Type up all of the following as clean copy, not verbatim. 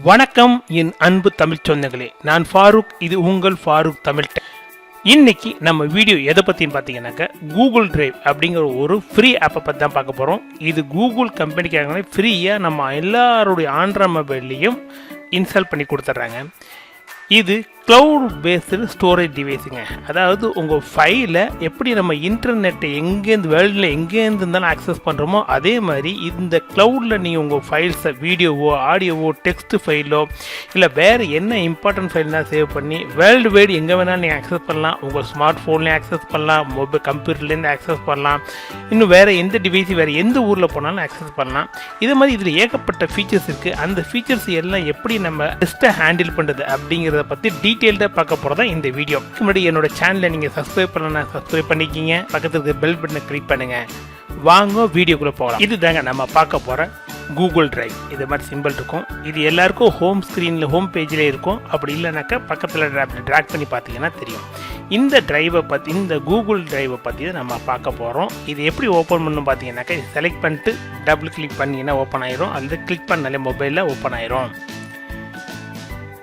வணக்கம் என் அன்பு தமிழ் சொந்தங்களே, நான் ஃபாரூக். இது உங்கள் ஃபாரூக் தமிழ். இன்னைக்கு நம்ம வீடியோ எதை பற்றின்னு பார்த்தீங்கன்னாக்கா கூகுள் டிரைவ் அப்படிங்கிற ஒரு ஃப்ரீ ஆப்பை பற்றி தான் பார்க்க போகிறோம். இது கூகுள் கம்பெனிக்காக ஃப்ரீயாக நம்ம எல்லாருடைய ஆண்ட்ராய்ட் மொபைல்லையும் இன்ஸ்டால் பண்ணி கொடுத்துட்றாங்க. இது க்ளவுட் பேஸ்டு ஸ்டோரேஜ் டிவைஸுங்க. அதாவது உங்கள் ஃபைலை எப்படி நம்ம இன்டர்நெட்டை எங்கேருந்து வேர்ல்டில் எங்கேருந்து இருந்தாலும் ஆக்சஸ் பண்ணுறோமோ அதே மாதிரி இந்த க்ளவுடில் நீங்கள் உங்கள் ஃபைல்ஸை வீடியோவோ ஆடியோவோ டெக்ஸ்ட் ஃபைலோ இல்லை வேறு என்ன இம்பார்ட்டன்ட் ஃபைல்னால் சேவ் பண்ணி வேர்ல்டு வைடு எங்கே வேணாலும் நீங்கள் ஆக்சஸ் பண்ணலாம். உங்கள் ஸ்மார்ட் ஃபோன்லேயும் ஆக்சஸ் பண்ணலாம், மொபைல் கம்ப்யூட்டர்லேருந்து ஆக்சஸ் பண்ணலாம், இன்னும் வேறு எந்த டிவைஸ் வேறு எந்த ஊரில் போனாலும் ஆக்சஸ் பண்ணலாம். இது மாதிரி இதில் ஏகப்பட்ட ஃபீச்சர்ஸ் இருக்குது. அந்த ஃபீச்சர்ஸ் எல்லாம் எப்படி நம்ம பெஸ்ட்டாக ஹேண்டில் பண்ணுறது அப்படிங்கிறத பற்றி டீட்டெயில்டாக பார்க்க போகிறதா இந்த வீடியோ. முன்னாடி என்னோட சேனலை நீங்கள் சப்ஸ்கிரைப் பண்ணலாம், சப்ஸ்கிரைப் பண்ணிக்கிங்க, பக்கத்துக்கு பெல் பட்டனை கிளிக் பண்ணுங்கள். வாங்க வீடியோக்குள்ளே போகலாம். இது தாங்க நம்ம பார்க்க போகிற கூகுள் டிரைவ். இது மாதிரி சிம்பிள் இருக்கும். இது எல்லாருக்கும் ஹோம் ஸ்க்ரீனில் ஹோம் பேஜில் இருக்கும். அப்படி இல்லைனாக்கா பக்கத்தில் ட்ராக் பண்ணி பார்த்தீங்கன்னா தெரியும். இந்த டிரைவை பற்றி, இந்த கூகுள் டிரைவை பற்றி தான் நம்ம பார்க்க போகிறோம். இது எப்படி ஓப்பன் பண்ணணும் பார்த்தீங்கன்னாக்கா இது செலக்ட் பண்ணிட்டு டபுள் கிளிக் பண்ணிங்கன்னா ஓப்பன் ஆயிரும். அல்லது கிளிக் பண்ணாலே மொபைலில் ஓப்பன் ஆயிரும்.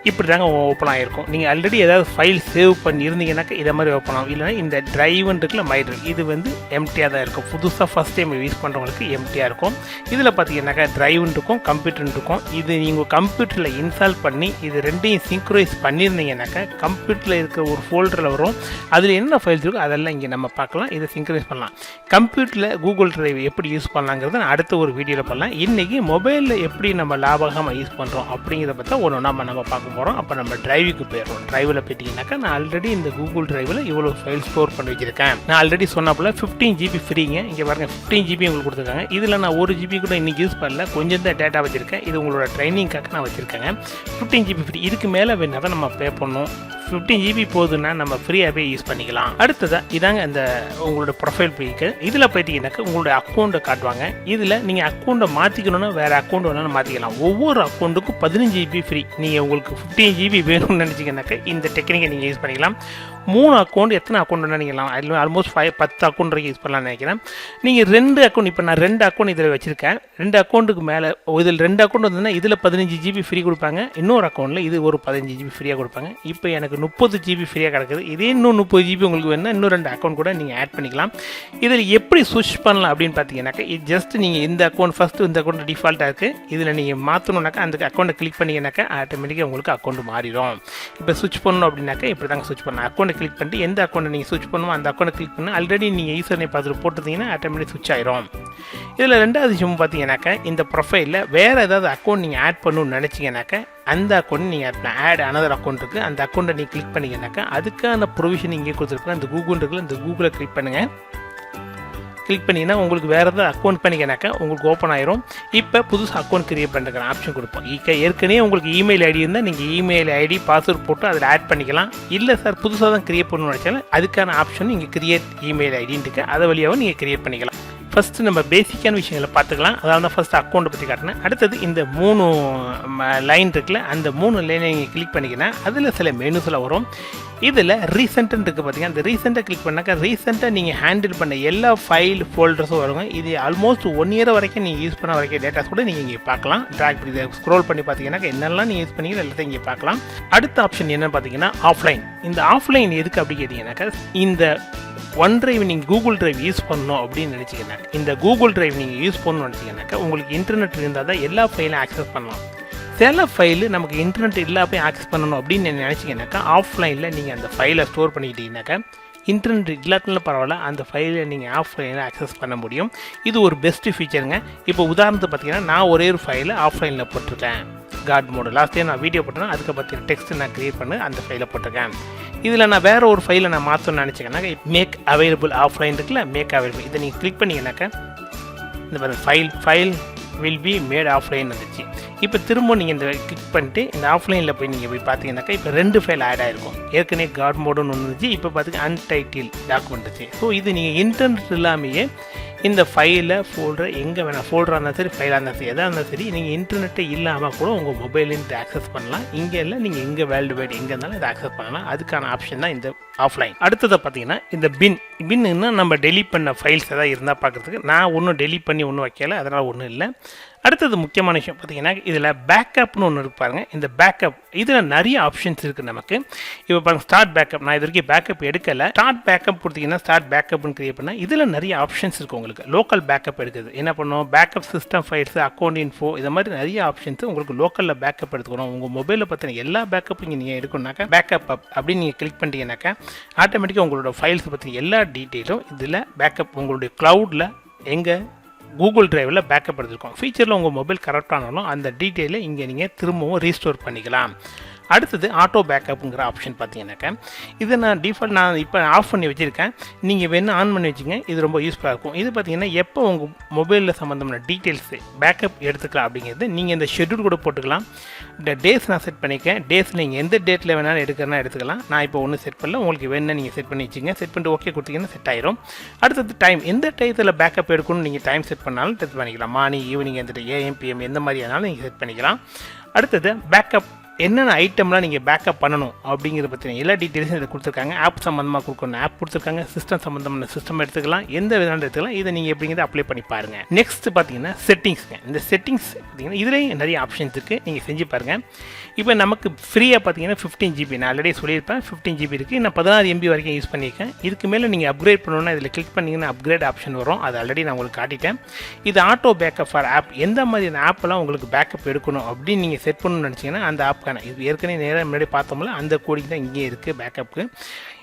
இப்படி தாங்க ஓப்பன் ஆகிருக்கும். நீங்கள் ஆல்ரெடி ஏதாவது ஃபைல் சேவ் பண்ணியிருந்தீங்கன்னாக்கா இதை மாதிரி ஓப்பன் ஆகும். இல்லைனா இந்த டிரைவ்னு இருக்குல்ல, மை டிரைவ், இது வந்து எம்டியாக தான் இருக்கும். புதுசாக ஃபஸ்ட் டைம் யூஸ் பண்ணுறவங்களுக்கு எம்டியாக இருக்கும். இதில் பார்த்தீங்கன்னாக்கா டிரைவ்னு இருக்கும், கம்ப்யூட்டர்னு இருக்கும். இது நீங்கள் கம்ப்யூட்டரில் இன்ஸ்டால் பண்ணி இது ரெண்டையும் சிங்க்ரைஸ் பண்ணியிருந்தீங்கன்னாக்கா கம்ப்யூட்டரில் இருக்கிற ஒரு ஃபோல்டரில் வரும். அதில் என்ன ஃபைல்ஸ் இருக்கோ அதெல்லாம் இங்கே நம்ம பார்க்கலாம். இதை சிங்க்ரைஸ் பண்ணலாம். கம்ப்யூட்டரில் கூகுள் டிரைவ் எப்படி யூஸ் பண்ணலாங்கிறத நான் அடுத்த ஒரு வீடியோவில் பண்ணலாம். இன்றைக்கி மொபைலில் எப்படி நம்ம லாபகமாக யூஸ் பண்ணுறோம் அப்படிங்கிறத பற்றி ஒன்று நம்ம பார்க்க போகிறோம். அப்போ நம்ம டிரைவுக்கு போயிடுறோம். டிரைவில் போயிட்டீங்கன்னாக்கா நான் ஆல்ரெடி இந்த கூகுள் டிரைவில் இவ்வளோ ஃபைல் ஸ்டோர் பண்ணி வச்சிருக்கேன். நான் ஆல்ரெடி சொன்னப்பல 15 GB ஃப்ரீங்க. இங்கே பாருங்கள் 15 GB உங்களுக்கு கொடுத்துருக்காங்க. இதில் நான் 1 GB கூட இன்றைக்கி யூஸ் பண்ணல, கொஞ்சம் தான் டேட்டா வச்சுருக்கேன். இது உங்களோட ட்ரைனிங்காக நான் வச்சுருக்கேங்க. 15 GB ஃப்ரீ. இதுக்கு மேலே வேணா தான் நம்ம பே பண்ணணும். 15 GB போதுன்னா நம்ம ஃப்ரீயாகவே யூஸ் பண்ணிக்கலாம். அடுத்ததான் இதாங்க அந்த உங்களோட ப்ரொஃபைல் பேஜ். இதில் போயிட்டீங்கன்னாக்கா உங்களோட அக்கௌண்ட்டை காட்டுவாங்க. இதில் நீங்கள் அக்கௌண்ட்டை மாற்றிக்கணுன்னா வேறு அக்கௌண்ட் வேணாலும் மாற்றிக்கலாம். ஒவ்வொரு அக்கௌண்ட்டுக்கும் 15 GB ஃப்ரீ. நீங்கள் உங்களுக்கு 15 GB வேணும்னு நினச்சிங்கன்னாக்கா இந்த டெக்னிக்கை நீங்கள் யூஸ் பண்ணிக்கலாம். 3 அக்கௌண்ட், எத்தனை அக்கௌண்ட் வேணால் நீங்கள் அதில் ஆல்மோஸ்ட் 10 அக்கௌண்ட் வரைக்கும் யூஸ் பண்ணலாம்னு நினைக்கிறேன். நீங்கள் 2 அக்கௌண்ட், இப்போ நான் 2 அக்கௌண்ட் இதில் வச்சுருக்கேன். 2 அக்கௌண்ட்டுக்கு மேலே இதில் 2 அக்கௌண்ட் வந்ததுன்னா இதில் 15 GB ஃப்ரீ கொடுப்பாங்க. இன்னொரு அக்கௌண்ட்டில் இது ஒரு 15 GB ஃப்ரீயாக கொடுப்பாங்க. இப்போ எனக்கு 30 GB ஃப்ரீயாக கிடக்குது. இதே இன்னும் 30 GB உங்களுக்கு வேணுன்னா இன்னும் 2 அக்கௌண்ட் கூட நீங்கள் ஆட் பண்ணிக்கலாம். இதில் எப்படி ஸ்விட்ச் பண்ணலாம் அப்படின்னு பார்த்தீங்கன்னாக்கா இது ஜஸ்ட் நீங்கள் இந்த அக்கௌண்ட் ஃபஸ்ட்டு இந்த அக்கௌண்ட் டிஃபால்ட்டாக இருக்குது. இதில் நீங்கள் மாற்றணுன்னாக்கா அந்த அக்கௌண்ட்டை கிளிக் பண்ணிங்கனாக்கா ஆட்டோமேட்டிக்காக உங்களுக்கு அக்கௌண்ட் மாறிடும். இப்போ ஸ்விட்ச் பண்ணணும் அப்படின்னாக்கா இப்படி தாங்க ஸ்விட்ச் பண்ணலாம். அக்கௌண்ட்டை கிளிக் பண்ணிட்டு எந்த அக்கௌண்ட்டை நீங்கள் ஸ்விட்ச் பண்ணுமோ அந்த அக்கௌண்ட்டை கிளிக் பண்ணி ஆல்ரெடி நீங்கள் யூசர் பார்த்துட்டு போட்டுருந்தீங்கன்னா ஆட்டோமேட்டிக் ஸ்விட்ச் ஆயிரும். இதில் ரெண்டாவது விஷயம் பார்த்தீங்கன்னாக்கா இந்த ப்ரொஃபைலில் வேறு ஏதாவது அக்கௌண்ட் நீங்கள் ஆட் பண்ணணும்னு நினச்சிங்கனாக்கா அந்த அக்கௌண்ட் நீங்கள் ஆட் அனதர் அக்கௌண்ட் இருக்குது. அந்த அக்கௌண்ட்டை நீங்கள் கிளிக் பண்ணிங்கனாக்கா அதுக்கான ப்ரொவிஷன் இங்கே கொடுத்துருக்கோம். அந்த கூகுள் இருக்குல்ல, இந்த கூகுளை கிளிக் பண்ணுங்கள். கிளிக் பண்ணிங்கன்னா உங்களுக்கு வேறு ஏதாவது அக்கௌண்ட் பண்ணிக்கனாக்கா உங்களுக்கு ஓப்பன் ஆயிரும். இப்போ புதுசாக அக்கௌண்ட் கிரியேட் பண்ணுற ஆப்ஷன் கொடுப்போம். ஏற்கனவே உங்களுக்கு இமெயில் ஐடி இருந்தால் நீங்கள் இமெயில் ஐடி பாஸ்வேர்ட் போட்டு அதில் ஆட் பண்ணிக்கலாம். இல்லை சார் புதுசாக தான் கிரியேட் பண்ணணும்னு நினச்சாலும் அதுக்கான ஆப்ஷன் இங்கே கிரியேட் இமெயில் ஐடின்னு இருக்குது. அதை வழியாகவும் நீங்கள் கிரியேட் பண்ணிக்கலாம். ஃபஸ்ட்டு நம்ம பேசிக்கான விஷயங்களை பார்த்துக்கலாம். அதாவது தான் ஃபஸ்ட்டு அக்கௌண்ட்டை பற்றி காட்டினேன். அடுத்தது இந்த 3 லைன் இருக்குல்ல, அந்த 3 லைனை நீங்கள் கிளிக் பண்ணிங்கன்னா அதில் சில மெனுஸில் வரும். இதில் ரீசெண்ட்டுன்னு இருக்குது பார்த்தீங்கன்னா, அந்த ரீசெண்டாக கிளிக் பண்ணாக்கா ரீசெண்டாக நீங்கள் ஹேண்டில் பண்ண எல்லா ஃபைல் ஃபோல்டர்ஸும் வருங்க. இது ஆல்மோஸ்ட் 1 இயர் வரைக்கும் நீங்கள் யூஸ் பண்ண வரைக்கும் டேட்டாஸ் கூட நீங்கள் இங்கே பார்க்கலாம். ட்ராக் இதை ஸ்க்ரோல் பண்ணி பார்த்தீங்கன்னா என்னெல்லாம் நீங்கள் யூஸ் பண்ணிக்கிற எல்லாத்தையும் இங்கே பார்க்கலாம். அடுத்த ஆப்ஷன் என்னென்னு பார்த்தீங்கன்னா ஆஃப்லைன். இந்த ஆஃப்லைன் எதுக்கு அப்படி கேட்டிங்கன்னாக்கா இந்த ஒன் டிரைவ் நீங்கள் கூகுள் டிரைவ் யூஸ் பண்ணணும் அப்படின்னு நினச்சிங்கனாக்கா, இந்த கூகுள் டிரைவ் நீங்கள் யூஸ் பண்ணணும்னு நினச்சிங்கனாக்கா உங்களுக்கு இன்டர்நெட் இருந்தால் தான் எல்லா ஃபைலும் ஆக்சஸ் பண்ணலாம். சில ஃபைலு நமக்கு இன்டர்நெட் எல்லாமே ஆக்சஸ் பண்ணணும் அப்படின்னு நினச்சிங்கனாக்கா ஆஃப்லைனில் நீங்கள் அந்த ஃபைலை ஸ்டோர் பண்ணிக்கிட்டீங்கன்னாக்கா இன்டர்நெட் இல்லாட்டினாலும் பரவாயில்ல, அந்த ஃபைலை நீங்கள் ஆஃப்லைனில் ஆக்சஸ் பண்ண முடியும். இது ஒரு பெஸ்ட்டு ஃபீச்சருங்க. இப்போ உதாரணத்துக்கு பார்த்தீங்கன்னா நான் ஒரே ஒரு ஃபைலை ஆஃப்லைனில் போட்டிருக்கேன். காட் மோடு லாஸ்ட் டைம் நான் வீடியோ போட்டேன்னா அதுக்கு பார்த்தீங்கன்னா டெக்ஸ்ட் நான் க்ரியேட் பண்ணி அந்த ஃபைலை போட்டிருக்கேன். இதில் நான் வேறு ஒரு ஃபைலை நான் மாற்றணும்னு நினச்சிங்கன்னாக்கா மேக் அவைலபிள் ஆஃப்லைன் இருக்குல்ல, மேக் அவைலபிள் இதை நீங்கள் கிளிக் பண்ணிங்கனாக்கா இந்த மாதிரி file will be made offline வந்துச்சு. இப்போ திரும்ப நீங்கள் இந்த கிளிக் பண்ணிட்டு இந்த ஆஃப்லைனில் போய் நீங்கள் போய் பார்த்தீங்கன்னாக்கா இப்போ 2 ஃபைல் ஆட் ஆகிருக்கும். ஏற்கனவே காட் மோடுன்னு ஒன்று இருந்துச்சு, இப்போ பார்த்தீங்கன்னா அன்டைட்டில் டாக்குமெண்ட் இருந்துச்சு. ஸோ இது நீங்கள் இன்டர்நெட் இல்லாமையே இந்த ஃபைலை ஃபோல்டரை எங்கே வேணால் ஃபோல்டராக இருந்தாலும் சரி ஃபைலாக இருந்தாலும் சரி எதாக இருந்தாலும் சரி நீங்கள் இன்டர்நெட்டை இல்லாமல் கூட உங்கள் மொபைலேருந்து ஆக்சஸ் பண்ணலாம். இங்கே இல்லை, நீங்கள் எங்கே வேர்ல்டு வைடு எங்கே இருந்தாலும் இதை ஆக்சஸ் பண்ணலாம். அதுக்கான ஆப்ஷன் தான் இந்த ஆஃப்லைன். அடுத்ததை பார்த்தீங்கன்னா இந்த பின்னுன்னா நம்ம டெலீட் பண்ண ஃபைல்ஸ் எதாவது இருந்தால் பார்க்குறதுக்கு நான் ஒன்றும் டெலீட் பண்ணி ஒன்றும் வைக்கல, அதனால் ஒன்றும் இல்லை. அடுத்தது முக்கியமான விஷயம் பார்த்தீங்கன்னா இதில் பேக்கப்னு ஒன்று இருக்கு பாருங்க. இந்த பேக்கப் இதில் நிறைய ஆப்ஷன்ஸ் இருக்குது நமக்கு. இப்போ பாருங்கள் ஸ்டார்ட் பேக்கப். நான் இது வரைக்கும் பேக்கப் எடுக்கலை. ஸ்டார்ட் பேக்கப் கொடுத்தீங்கன்னா ஸ்டார்ட் பேக்கப்னு கிரியேட் பண்ணால் இதில் நிறைய ஆப்ஷன்ஸ் இருக்குது உங்களுக்கு. லோக்கல் பேக்கப் எடுக்குது. என்ன பண்ணுவோம், backup system files, account info, இது மாதிரி நிறைய ஆப்ஷன்ஸ் உங்களுக்கு லோக்கலில் பேக்கப் எடுத்துக்கணும். உங்கள் மொபைலில் பார்த்தீங்கன்னா எல்லா பேக்கப்பும் நீங்கள் எடுக்கணும்னாக்கா பேக்கப் அப் அப்படின்னு நீங்கள் கிளிக் பண்ணிட்டீங்கன்னாக்கா ஆட்டோமேட்டிக்காக உங்களோட ஃபைல்ஸ் பற்றி எல்லா டீட்டெயிலும் இதில் பேக்கப் உங்களுடைய க்ளவுடில் எங்கே கூகுள் டிரைவில் பேக்கப் எடுத்துருக்கோம். ஃபியூச்சரில் உங்கள் மொபைல் கரெக்டானாலும் அந்த டீட்டெயிலை இங்கே நீங்கள் திரும்பவும் ரீஸ்டோர் பண்ணிக்கலாம். அடுத்தது ஆட்டோ பேக்கப்புங்கிற ஆப்ஷன் பார்த்தீங்கன்னாக்கா இதை நான் நான் இப்போ ஆஃப் பண்ணி வச்சுருக்கேன். நீங்கள் வேணும் ஆன் பண்ணி வச்சுங்க. இது ரொம்ப யூஸ்ஃபுல்லாக இருக்கும். இது பார்த்தீங்கன்னா எப்போ உங்கள் மொபைலில் சம்மந்தமான டீட்டெயில்ஸு பேக்கப் எடுத்துக்கலாம் அப்படிங்கிறது நீங்கள் இந்த ஷெட்யூல் கூட போட்டுக்கலாம். இந்த டேஸ் நான் செட் பண்ணிக்கேன். டேஸ் நீங்கள் எந்த டேட்டில் வேணாலும் எடுக்கிறனா எடுத்துக்கலாம். நான் இப்போ ஒன்றும் செட் பண்ணல. உங்களுக்கு வேணும்னா நீங்கள் செட் பண்ணி வச்சுங்க. செட் பண்ணிட்டு ஓகே கொடுத்தீங்கன்னா செட் ஆயிரும். அடுத்தது டைம், எந்த டயத்தில் பேக்கப் எடுக்கணும்னு நீங்கள் டைம் செட் பண்ணாலும் செட் பண்ணிக்கலாம். மார்னிங், ஈவினிங், எந்த AM, PM எந்த மாதிரி ஆனாலும் நீங்கள் செட் பண்ணிக்கலாம். அடுத்தது பேக்கப் என்னென்ன ஐட்டம்லாம் நீங்கள் பேக்கப் பண்ணணும் அப்படிங்கிறத பற்றின எல்லா டீட்டெயில்ஸும் இதை கொடுத்துருக்காங்க. ஆப் சம்மந்தமாக கொடுக்கணும் ஆப் கொடுத்துருக்காங்க. சிஸ்டம் சம்மந்தமான சிஸ்டம் எடுத்துக்கலாம். எந்த விதமான எடுத்துக்கலாம். இதை நீங்கள் எப்படிங்கிறத அப்ளை பண்ணி பாருங்கள். நெக்ஸ்ட் பார்த்தீங்கன்னா செட்டிங்ஸ்ங்க. இந்த செட்டிங்ஸ் பார்த்தீங்கன்னா இதுலேயும் நிறைய ஆப்ஷன்ஸ் இருக்குது. நீங்கள் செஞ்சு பாருங்கள். இப்போ நமக்கு ஃப்ரீயாக பார்த்தீங்கன்னா 15 GB நான் ஆல்ரெடி சொல்லியிருப்பேன். 15 GB இருக்குது. நான் 16 MB வரைக்கும் யூஸ் பண்ணியிருக்கேன். இதுக்கு மேலே நீங்கள் அப்கிரேட் பண்ணணும்னா இதில் கிளிக் பண்ணிங்கன்னா அப்கிரேட் ஆப்ஷன் வரும். அது ஆல்ரெடி நான் உங்களுக்கு காட்டிட்டேன். இது ஆட்டோ பேக்கப் ஃபார் ஆப். எந்த மாதிரியான ஆப்பெல்லாம் உங்களுக்கு பேக்கப் எடுக்கணும் அப்படின்னு நீங்கள் செட் பண்ணணும்னு நினச்சிங்கன்னா அந்த ஆப்க்கான இது ஏற்கனவே நேராக முன்னாடி பார்த்தோம்ல அந்த கோடிங் தான் இங்கே இருக்குது பேக்கப்புக்கு.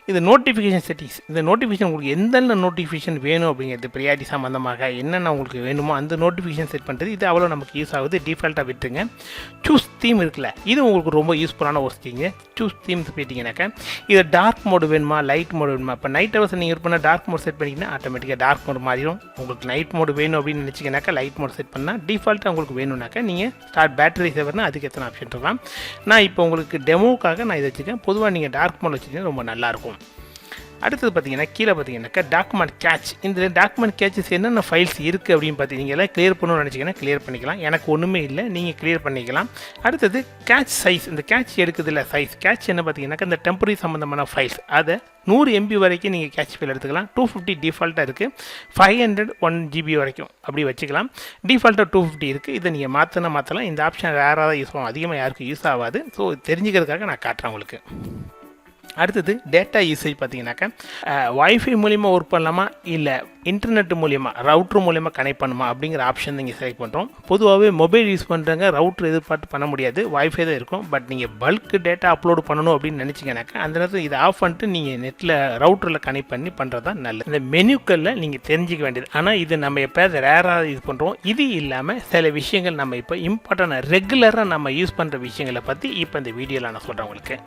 இது நோட்டிஃபிகேஷன் செட்டிங்ஸ். இந்த நோட்டிஃபிகேஷன் உங்களுக்கு எந்தெந்த நோட்டிஃபிகேஷன் வேணும் அப்படிங்கிறது ப்ரியாரிட்டி சம்மந்தமாக என்னென்ன உங்களுக்கு வேணுமோ அந்த நோட்டிஃபிகேஷன் செட் பண்ணுறது இது அவ்வளோ நமக்கு யூஸ் ஆகுது. டிஃபால்ட்டாக விட்டுருங்க. சூஸ் தீம் இருக்குல்ல, இது உங்களுக்கு ரொம்ப யூஸ்ஃபுல்லான ஒரு ஸ்டீங்க. சூஸ் தீம்ஸ் போயிட்டீங்கன்னாக்கா இது டார்க் மோடு வேணுமா லைட் மோடு வேணுமா. இப்போ நைட் ஹவர்ஸ் நீங்கள் யூஸ் பண்ணால் டார்க் மோட் செட் பண்ணிங்கன்னா ஆட்டோமேட்டிக்காக டார்க் மோடு மாறிடும். உங்களுக்கு நைட் மோடு வேணும் அப்படின்னு நினச்சிங்கனாக்கா லைட் மோட் செட் பண்ணால் டிஃபால்ட்டாக உங்களுக்கு வேணும்னாக்கா நீங்கள் ஸ்டார்ட் பேட்டரி சேவர்னா அதுக்கு எத்தனை ஆப்ஷன் இருக்கலாம். நான் இப்போ உங்களுக்கு டெமோக்காக நான் இதை வச்சுக்கேன். பொதுவாக நீங்கள் டார்க் மோட் வச்சுக்கிங்கன்னா ரொம்ப நல்லாயிருக்கும். அடுத்தது பார்த்தீங்கன்னா கீழே பார்த்தீங்கன்னாக்கா டாக்குமெண்ட் கேட்ச். இந்த டாக்குமெண்ட் கேட்சஸ் என்னென்ன ஃபைல்ஸ் இருக்குது அப்படின்னு பார்த்தீங்கன்னா எல்லாம் கிளியர் பண்ணணும்னு நினச்சிங்கன்னா கிளியர் பண்ணிக்கலாம். எனக்கு ஒன்றுமே இல்லை, நீங்கள் கிளியர் பண்ணிக்கலாம். அடுத்தது கேட்ச் சைஸ். இந்த கேட்ச் எடுக்குதில்ல சைஸ், கேட்ச் என்ன பார்த்தீங்கன்னாக்கா இந்த டெம்பரரி சம்மந்தமான ஃபைல்ஸ் அதை 100 MB வரைக்கும் நீங்கள் கேட்ச் ஃபைல் எடுத்துக்கலாம். 250 டிஃபால்ட்டாக இருக்குது. 500 1 GB வரைக்கும் அப்படி வச்சுக்கலாம். டிஃபால்ட்டாக 250 இருக்குது. இதை நீங்கள் மாற்றலாம். இந்த ஆப்ஷன் வேறாக யூஸ் ஆகும், அதிகமாக யாருக்கும் யூஸ் ஆகாது. ஸோ தெரிஞ்சுக்கிறதுக்காக நான் காட்டுறேன் உங்களுக்கு. அடுத்தது டேட்டா யூசேஜ் பார்த்தீங்கன்னாக்கா வைஃபை மூலிமா ஒர்க் பண்ணலாமா இல்லை இன்டர்நெட் மூலிமா ரவுட்ரு மூலிமா கனெக்ட் பண்ணுமா அப்படிங்கிற ஆப்ஷன் நீங்கள் செலக்ட் பண்ணுறோம். பொதுவாகவே மொபைல் யூஸ் பண்ணுறவங்க ரவுட்ரு எதிர்பார்த்து பண்ண முடியாது, வைஃபை தான் இருக்கும். பட் நீங்கள் பல்க் டேட்டா அப்லோடு பண்ணணும் அப்படின்னு நினச்சிங்கனாக்கா அந்த நேரத்தில் இதை ஆஃப் பண்ணிட்டு நீங்கள் நெட்டில் ரவுட்டரில் கனெக்ட் பண்ணி பண்ணுறது தான் நல்லது. இந்த மெனுக்களில் நீங்கள் தெரிஞ்சிக்க வேண்டியது. ஆனால் இது நம்ம எப்போ ரேராக யூஸ் பண்ணுறோம். இது இல்லாமல் சில விஷயங்கள் நம்ம இப்போ இம்பார்ட்டண்டாக ரெகுலராக நம்ம யூஸ் பண்ணுற விஷயங்களை பற்றி இப்போ இந்த வீடியோவில் நான் சொல்கிறேன் உங்களுக்கு.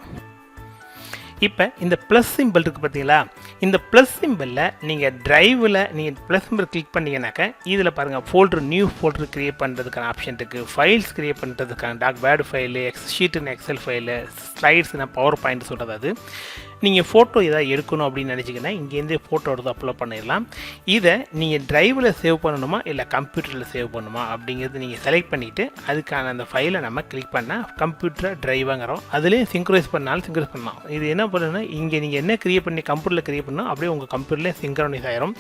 இப்போ இந்த ப்ளஸ் சிம்பிள் இருக்குது பார்த்தீங்களா, இந்த ப்ளஸ் சிம்பிளில் நீங்கள் ட்ரைவில் நீங்கள் ப்ளஸ் சிம்பிள் கிளிக் பண்ணிங்கனாக்கா இதில் பாருங்கள் ஃபோல்டர் நியூ ஃபோல்டர் க்ரியேட் பண்ணுறதுக்கான ஆப்ஷன் இருக்குது. ஃபைல்ஸ் க்ரியேட் பண்ணுறதுக்கான டாக் பேட் ஃபைலு, ஷீட்டுன்னு எக்ஸல் ஃபைலு, ஸ்லைட்ஸ்னா பவர் பாயிண்ட் சொல்கிறது. அது நீங்கள் ஃபோட்டோ எதாவது எடுக்கணும் அப்படின்னு நினச்சிங்கன்னா இங்கேருந்தே ஃபோட்டோ எடுத்து அப்லோட் பண்ணிடலாம். இதை நீங்கள் ட்ரைவில் சேவ் பண்ணணுமா இல்லை கம்ப்யூட்டரில் சேவ் பண்ணணுமா அப்படிங்கிறது நீங்கள் செலக்ட் பண்ணிவிட்டு அதுக்கான அந்த ஃபைலை நம்ம கிளிக் பண்ணால் கம்ப்யூட்டர் ட்ரைவாங்கிறோம். அதுலேயும் சிங்க்ரைஸ் பண்ணாலும் சிங்க்ரைஸ் பண்ணலாம். இது என்ன பண்ணுன்னா இங்கே நீங்கள் என்ன க்ரியேட் பண்ணி கம்ப்யூட்டரில் க்ரியேட் பண்ணால் அப்படியே உங்கள் கம்ப்யூட்டர்லேயே சிங்க்ரனைஸ் ஆயிரும்.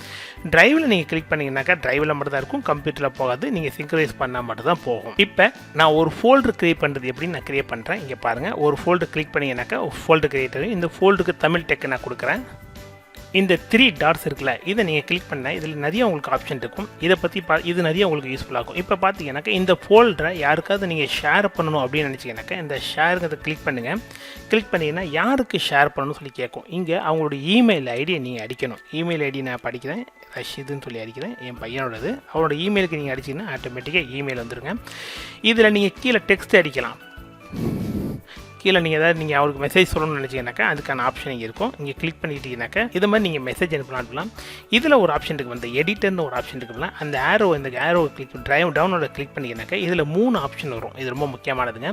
ட்ரைவில் நீங்கள் கிளிக் பண்ணிங்கனாக்கா ட்ரைவில் மட்டும் தான் இருக்கும், கம்ப்யூட்டரில் போகாது. நீங்கள் சிங்க்ரைஸ் பண்ணால் மட்டும் தான் போகும். இப்போ நான் ஒரு ஃபோல்டர் க்ரியேட் பண்ணுறது எப்படின்னு நான் க்ரியேட் பண்ணுறேன். இங்கே பாருங்கள், ஒரு ஃபோல்டர் கிளிக் பண்ணிங்கனாக்கா ஃபோல்டர் க்ரியேட் ஆகும். இந்த ஃபோல்டருக்கு தமிழ் டெக் நான் கொடுக்குறேன். இந்த 3 டாட்ஸ் இருக்குல்ல, இதை நீங்கள் கிளிக் பண்ணால் இதில் நிறைய உங்களுக்கு ஆப்ஷன் இருக்கும். இதை பற்றி இது நிறைய உங்களுக்கு யூஸ்ஃபுல்லாகும். இப்போ பார்த்தீங்கன்னாக்கா இந்த ஃபோல்டரை யாருக்காவது நீங்கள் ஷேர் பண்ணணும் அப்படின்னு நினச்சிங்கனாக்கா இந்த ஷேருங்கிறத கிளிக் பண்ணுங்கள். கிளிக் பண்ணிங்கன்னா யாருக்கு ஷேர் பண்ணணும்னு சொல்லி கேட்கும். இங்கே அவங்களோட இமெயில் ஐடியை நீங்கள் அடிக்கணும். இமெயில் ஐடி நான் படிக்கிறேன், ரஷீதுன்னு சொல்லி அடிக்கிறேன், என் பையனோடது. அவரோட இமெயிலுக்கு நீங்கள் அடிச்சிங்கன்னா ஆட்டோமேட்டிக்காக இமெயில் வந்துடுங்க. இதில் நீங்கள் கீழே டெக்ஸ்ட் அடிக்கலாம். கீழே நீங்கள் ஏதாவது நீங்கள் அவருக்கு மெசேஜ் சொல்லணும்னு நினச்சிங்கனாக்கா அதுக்கான ஆப்ஷன் இங்கே இருக்கும். இங்கே கிளிக் பண்ணிட்டீங்கன்னாக்கா இது மாதிரி நீங்கள் மெசேஜ் அனுப்பலாம். இதில் ஒரு ஆப்ஷன் இருக்குது, வந்து எடிட்டர்னு ஒரு ஆப்ஷன் இருக்குல்ல, அந்த இந்த ஆரோ கிளிக் ட்ரைவ் டவுனோட கிளிக் பண்ணிங்கனாக்கா இதில் 3 ஆப்ஷன் வரும். இது ரொம்ப முக்கியமானதுங்க.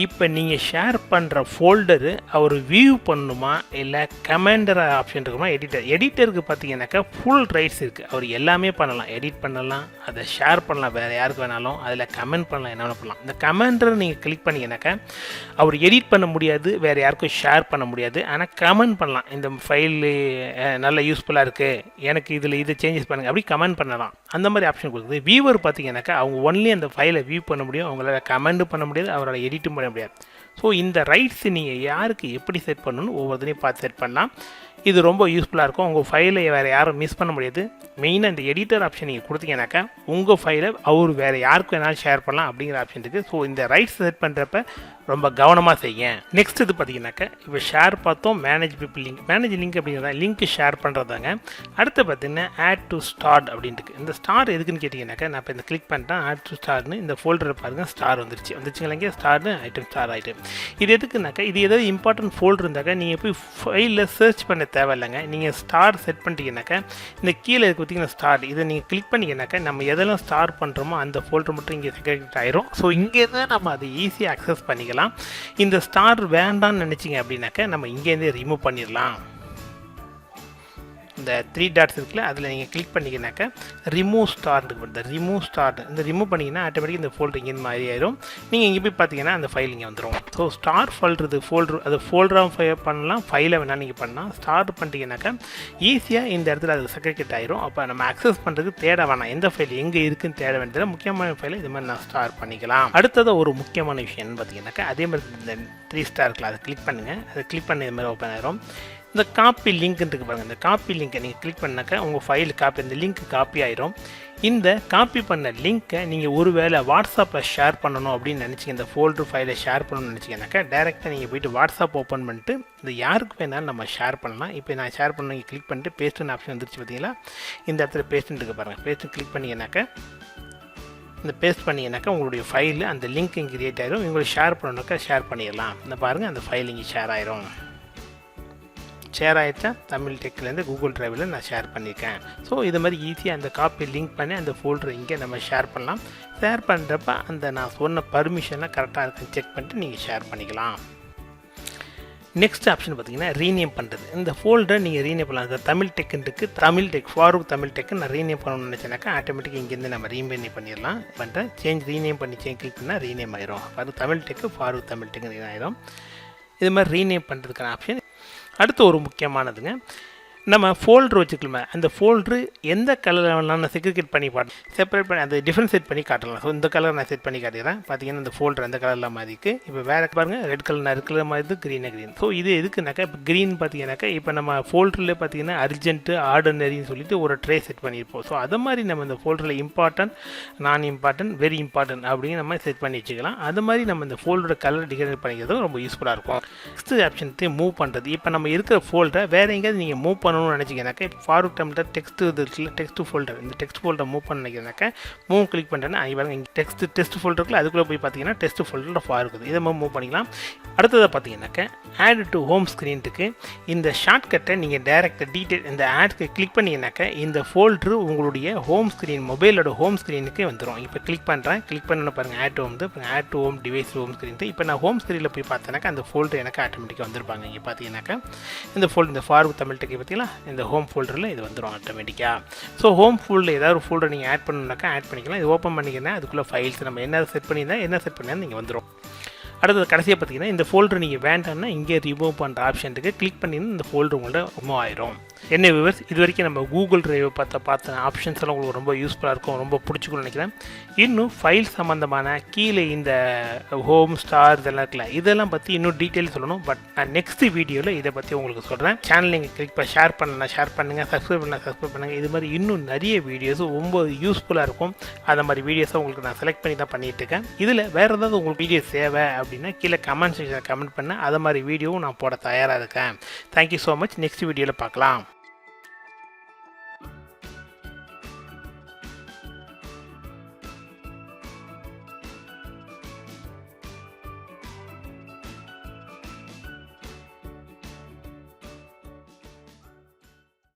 இப்போ நீங்கள் ஷேர் பண்ணுற ஃபோல்டரு அவர் வியூ பண்ணணுமா இல்லை கமெண்டர் ஆப்ஷன் இருக்குமா எடிட்டருக்கு பார்த்தீங்கன்னாக்கா ஃபுல் ரைட்ஸ் இருக்குது. அவர் எல்லாமே பண்ணலாம், எடிட் பண்ணலாம், அதை ஷேர் பண்ணலாம் வேறு யாருக்கு வேணாலும், அதில் கமெண்ட் பண்ணலாம், என்ன பண்ணலாம். இந்த கமெண்டரை நீங்கள் கிளிக் பண்ணிங்கனாக்கா அவர் எடிட் பண்ண முடியாது, வேறு யாருக்கும் ஷேர் பண்ண முடியாது, ஆனால் கமெண்ட் பண்ணலாம். இந்த ஃபைலு நல்ல யூஸ்ஃபுல்லாக இருக்குது, எனக்கு இதில் இது சேஞ்சஸ் பண்ணுங்கள் அப்படி கமெண்ட் பண்ணலாம். அந்த மாதிரி ஆப்ஷன் கொடுக்குது. வியூவர் பார்த்தீங்கன்னாக்கா அவங்க ஒன்லி அந்த ஃபைலை வியூ பண்ண முடியும், அவங்களால கமெண்ட் பண்ண முடியாது, அவரால் எடிட்டும் பண்ண முடியாது. ஸோ இந்த ரைட்ஸ் நீங்கள் யாருக்கு எப்படி செட் பண்ணணும்னு ஒவ்வொருத்தரையும் பார்த்து செட் பண்ணலாம். இது ரொம்ப யூஸ்ஃபுல்லாக இருக்கும். உங்கள் ஃபைலை வேறு யாரும் மிஸ் பண்ண முடியாது. மெயினாக இந்த எடிட்டர் ஆப்ஷன் நீங்கள் கொடுத்தீங்கன்னாக்கா உங்கள் ஃபைலை அவர் வேறு யாருக்கு வேணாலும் ஷேர் பண்ணலாம் அப்படிங்கிற ஆப்ஷன் இருக்குது. ஸோ இந்த ரைட்ஸ் செட் பண்ணுறப்ப ரொம்ப கவனமாக செய்யுங்க. நெக்ஸ்ட் இது பார்த்தீங்கன்னாக்கா இப்போ ஷேர் பார்த்தோம், manage people link. Manage link அப்படிங்கிறதா லிங்க் ஷேர் பண்ணுறதாங்க. அடுத்து பார்த்தீங்கன்னா ஆட் டு ஸ்டார்ட் அப்படின்ட்டு. இந்த ஸ்டார் எதுக்குன்னு கேட்டிங்கன்னாக்கா நான் இப்போ இந்த கிளிக் பண்ணிட்டேன், ஆட் டு ஸ்டார்னு இந்த ஃபோல்டரை பாருங்கள், ஸ்டார் வந்துச்சுங்களா, ஸ்டார்னு ஐட்டம் ஸ்டார் ஐட்டம். இது எதுக்குனாக்கா இது ஏதாவது இம்பார்ட்டன்ட் ஃபோல்டர் இருந்தாக்கா நீங்கள் போய் ஃபைலில் சர்ச் பண்ண தேவையில்லைங்க. நீங்கள் ஸ்டார் செட் பண்ணிட்டீங்கன்னாக்கா இந்த கீழே இருக்க பார்த்தீங்கன்னா ஸ்டார், இதை நீங்கள் கிளிக் பண்ணிங்கனாக்கா நம்ம எதெல்லாம் ஸ்டார் பண்ணுறோமோ அந்த ஃபோல்டர் மட்டும் இங்கே செக்ரெட் ஆயிரும். ஸோ இங்கேருந்து நம்ம அதை ஈஸியாக அக்சஸ் பண்ணிக்கலாம். இந்த ஸ்டார் வேண்டாம்னு நினச்சிங்க அப்படின்னாக்கா நம்ம இங்கேருந்தே ரிமூவ் பண்ணிடலாம். இந்த 3 டாட்ஸ் இருக்குல்ல, அதில் நீங்கள் கிளிக் பண்ணிங்கனாக்கா ரிமூவ் ஸ்டார் இருக்குது. ரிமூவ் ஸ்டார் இந்த ரிமூவ் பண்ணிங்கன்னா ஆட்டோமேட்டிக் இந்த ஃபோல்டர் இங்கே மாதிரி ஆயிரும். நீங்கள் இங்கே போய் பார்த்தீங்கன்னா அந்த ஃபைல் இங்கே வந்துடும். ஸோ ஸ்டார் ஃபோல்டர் ஃபோல்டர் அது ஃபோல்டராக பண்ணலாம், ஃபைலை வேணால் நீங்கள் பண்ணலாம். ஸ்டார் பண்ணிட்டீங்கன்னாக்கா ஈஸியாக இந்த இடத்துல அது செக்ரெட் ஆயிரும். அப்போ நம்ம அக்சஸ் பண்ணுறதுக்கு தேட வேணாம், எந்த ஃபைல் எங்கே இருக்குன்னு தேட வேண்டியதில்லை. முக்கியமான ஃபைலை இது மாதிரி நான் ஸ்டார் பண்ணிக்கலாம். அடுத்தது ஒரு முக்கியமான விஷயம்னு பார்த்தீங்கன்னாக்கா அதே மாதிரி இந்த 3 ஸ்டார் இருக்குல்ல, அதை கிளிக் பண்ணுங்கள். அதை கிளிக் பண்ணி இது மாதிரி ஓப்பன் ஆயிரும். இந்த காப்பி லிங்க் இருக்குது பாருங்கள், இந்த காப்பி லிங்க்கை நீங்கள் கிளிக் பண்ணாக்கா உங்கள் ஃபைல் காப்பி, இந்த லிங்க் காப்பி ஆயிரும். இந்த காப்பி பண்ண லிங்க்கை நீங்கள் ஒரு வேளை வாட்ஸ்அப்பில் ஷேர் பண்ணணும் அப்படின்னு நினச்சிங்க, இந்த ஃபோல்டர் ஃபைலை ஷேர் பண்ணணும்னு நினச்சிங்கனாக்கா டேரெக்டாக நீங்கள் போய்ட்டு வாட்ஸ்அப் ஓப்பன் பண்ணிட்டு இந்த யாருக்கு வேணாலும் நம்ம ஷேர் பண்ணலாம். இப்போ நான் ஷேர் பண்ண நீங்கள் கிளிக் பண்ணிட்டு பேஸ்ட்டுன்னு ஆப்ஷன் வந்துருச்சு பார்த்தீங்களா, இந்த இடத்துல பேஸ்ட்டுன்னு இருக்குது பாருங்கள். பேஸ்ட்டு கிளிக் பண்ணிங்கனாக்கா இந்த பேஸ்ட் பண்ணிங்கனாக்கா உங்களுடைய ஃபைலு அந்த லிங்க் இங்கே கிரியேட் ஆயிரும். உங்களுக்கு ஷேர் பண்ணணுனாக்கா ஷேர் பண்ணிடலாம். இந்த பாருங்கள் அந்த ஃபைல் இங்கே ஷேர் ஆயிரும். ஷேர் ஆகிடுச்சா, தமிழ் டெக்லேருந்து கூகுள் ட்ரைவில் நான் ஷேர் பண்ணியிருக்கேன். ஸோ இது மாதிரி ஈஸியாக அந்த காப்பி லிங்க் பண்ணி அந்த ஃபோல்டர் இங்கே நம்ம ஷேர் பண்ணலாம். ஷேர் பண்ணுறப்ப அந்த நான் சொன்ன பர்மிஷன்லாம் கரெக்டாக இருக்குன்னு செக் பண்ணிட்டு நீங்கள் ஷேர் பண்ணிக்கலாம். நெக்ஸ்ட் ஆப்ஷன் பார்த்தீங்கன்னா ரீநேம் பண்ணுறது. இந்த ஃபோல்டரை நீங்கள் ரீநேம் பண்ணலாம். இந்த தமிழ் டெக்குன்ட்டுக்கு தமிழ் டெக் ஃபாரூக் தமிழ் டெக்கு நான் ரீநேம் பண்ணணும்னு நினச்சேனாக்கா ஆட்டோமேட்டிக்காக இங்கேருந்து நம்ம ரீநேம் பண்ணிடலாம். பண்ணுறேன் சேஞ்ச் ரீநேம் பண்ணி கிளிக் பண்ணால் ரீநேம் ஆயிரும். அது தமிழ் டெக்கு ஃபாரூக் தமிழ் டெக்கு ஆயிரும். இது மாதிரி ரீநேம் பண்ணுறதுக்கான ஆப்ஷன். அடுத்து ஒரு முக்கியமானதுங்க, நம்ம ஃபோல்டர் வச்சுக்கலாமே, அந்த ஃபோல்ட்ரு எந்த கலரில் வேணாலும் நான் செக்ரிகேட் பண்ணி செப்பரேட் பண்ணி அதை டிஃப்ரென்ஷியேட் பண்ணி காட்டலாம். ஸோ இந்த கலர் நான் செட் பண்ணி காட்டிடுறேன். பார்த்தீங்கன்னா இந்த ஃபோல்டர் அந்த கலரில் மாதிரி இருக்குது. இப்போ வேறு பாருங்கள், ரெட் கலர் மாதிரி இருக்குது, க்ரீன். ஸோ இது எதுக்குனாக்கா இப்போ க்ரீன் பார்த்தீங்கன்னாக்கா இப்போ நம்ம ஃபோல்டரில் பார்த்தீங்கன்னா அர்ஜென்ட்டு ஆர்டினரின்னு சொல்லிட்டு ஒரு ட்ரே செட் பண்ணியிருப்போம். ஸோ அது மாதிரி நம்ம இந்த ஃபோல்டரில் இம்பார்ட்டன்ட், நான் இம்பார்ட்டன்ட், வெரி இம்பார்ட்டன்ட் அப்படின்னு நம்ம செட் பண்ணி வச்சுக்கலாம். அது மாதிரி நம்ம இந்த ஃபோல்டரோட கலர் டிசைன் பண்ணிக்கிறது ரொம்ப யூஸ்ஃபுல்லாக இருக்கும். நெக்ஸ்ட் ஆப்ஷன் மூவ் பண்ணுறது. இப்போ நம்ம இருக்கிற ஃபோல்டரை வேறு எங்கேயாவது நீங்கள் மூவ் பண்ணணும்னு நினச்சிங்கனாக்கா இப்போ ஃபாரூக் தமிழ் டெக்ஸ்ட் இது இருக்குல்ல, டெக்ஸ்ட் ஃபோல்டர், இந்த டெக்ஸ்ட் ஃபோல்டர் மூவ் பண்ண நினைக்கிறேனாக்கா மூவ் கிளிக் பண்ணுறேன்னா இங்கே இங்கே டெக்ஸ்ட் ஃபோல்டருக்குள்ள அதுக்குள்ளே போய் பார்த்தீங்கன்னா டெக்ஸ்ட் ஃபோல்டரில் ஃபாரூக் இருக்குது. இதை மூவ் பண்ணிக்கலாம். அடுத்ததை பார்த்தீங்கன்னாக்கா ஆட் டு ஹோம் ஸ்க்ரீனுக்கு இந்த ஷார்ட்கட்டை நீங்கள் டேரெக்டாக டீட்டெயில் இந்த ஆட்க்கு கிளிக் பண்ணிங்கனாக்கா இந்த ஃபோல்டரு உங்களுடைய ஹோம் ஸ்க்ரீன் மொபைலோட ஹோம் ஸ்க்ரீனுக்கு வந்துடும். இப்போ கிளிக் பண்ணுறேன், கிளிக் பண்ணணும் பாருங்கள், add home add to home device home screen. இப்போ நான் ஹோம் ஸ்க்ரீனில் போய் பார்த்தேனாக்கா அந்த ஃபோல்டர் எனக்கு ஆட்டோமேட்டிக்காக வந்துருப்பாங்க. இங்கே பார்த்தீங்கன்னாக்கா இந்த ஃபோல்டர் இந்த ஃபாரூக் தமிழ் டெக் பார்த்தீங்களா, இந்த ஹோம் ஃபோல்டரில் இது வந்துடும் ஆட்டோமேட்டிக்காக. ஸோ ஹோம் ஃபோல்டரில் ஏதாவது ஒரு ஃபோல்டர் நீங்கள் ஆட் பண்ணணுன்னாக்கா ஆட் பண்ணிக்கலாம். இது ஓப்பன் பண்ணிங்கன்னா அதுக்குள்ளே ஃபைல்ஸ் நம்ம என்ன செட் பண்ணியிருந்தால் என்ன செட் பண்ணியிருந்தால் நீங்கள் வந்துடும். அடுத்தது கடைசியாக பார்த்தீங்கன்னா இந்த ஃபோல்டர் நீங்கள் வேண்டாம்னா இங்கே ரிமூவ் பண்ணுற ஆப்ஷன் இருக்குது. கிளிக் பண்ணிங்கன்னா இந்த ஃபோல்டர் உங்கள்ட்ட ரிமூவ் ஆயிரும். என்ன வியூவர்ஸ், இது வரைக்கும் நம்ம கூகுள் டிரைவை பார்த்த ஆப்ஷன்ஸ் எல்லாம் உங்களுக்கு ரொம்ப யூஸ்ஃபுல்லாக இருக்கும், ரொம்ப பிடிச்சிக்கணும்னு நினைக்கிறேன். இன்னும் ஃபைல் சம்மந்தமான கீழே இந்த ஹோம் ஸ்டார் இதெல்லாம் இருக்குல்ல, இதெல்லாம் பற்றி இன்னும் டீட்டெயில் சொல்லணும். பட் நான் நெக்ஸ்ட் வீடியோவில் இதை பற்றி உங்களுக்கு சொல்கிறேன். சேனல் நீங்கள் கிளிக் பண்ணி ஷேர் பண்ணுங்கள், சப்ஸ்கிரைப் பண்ணுங்கள். இது மாதிரி இன்னும் நிறைய வீடியோஸ் ரொம்ப யூஸ்ஃபுல்லாக இருக்கும். அந்த மாதிரி வீடியோஸை உங்களுக்கு நான் செலக்ட் பண்ணி தான் பண்ணிகிட்டு இருக்கேன். இதில் வேறு ஏதாவது உங்களுக்கு வீடியோஸ் தேவை அப்படின்னா கீழே கமெண்ட் செக்ஷனில் கமெண்ட் பண்ண அதை மாதிரி வீடியோவும் நான் போட தயாராக இருக்கேன். Thank you so much. நெக்ஸ்ட் வீடியோவில் பார்க்கலாம்.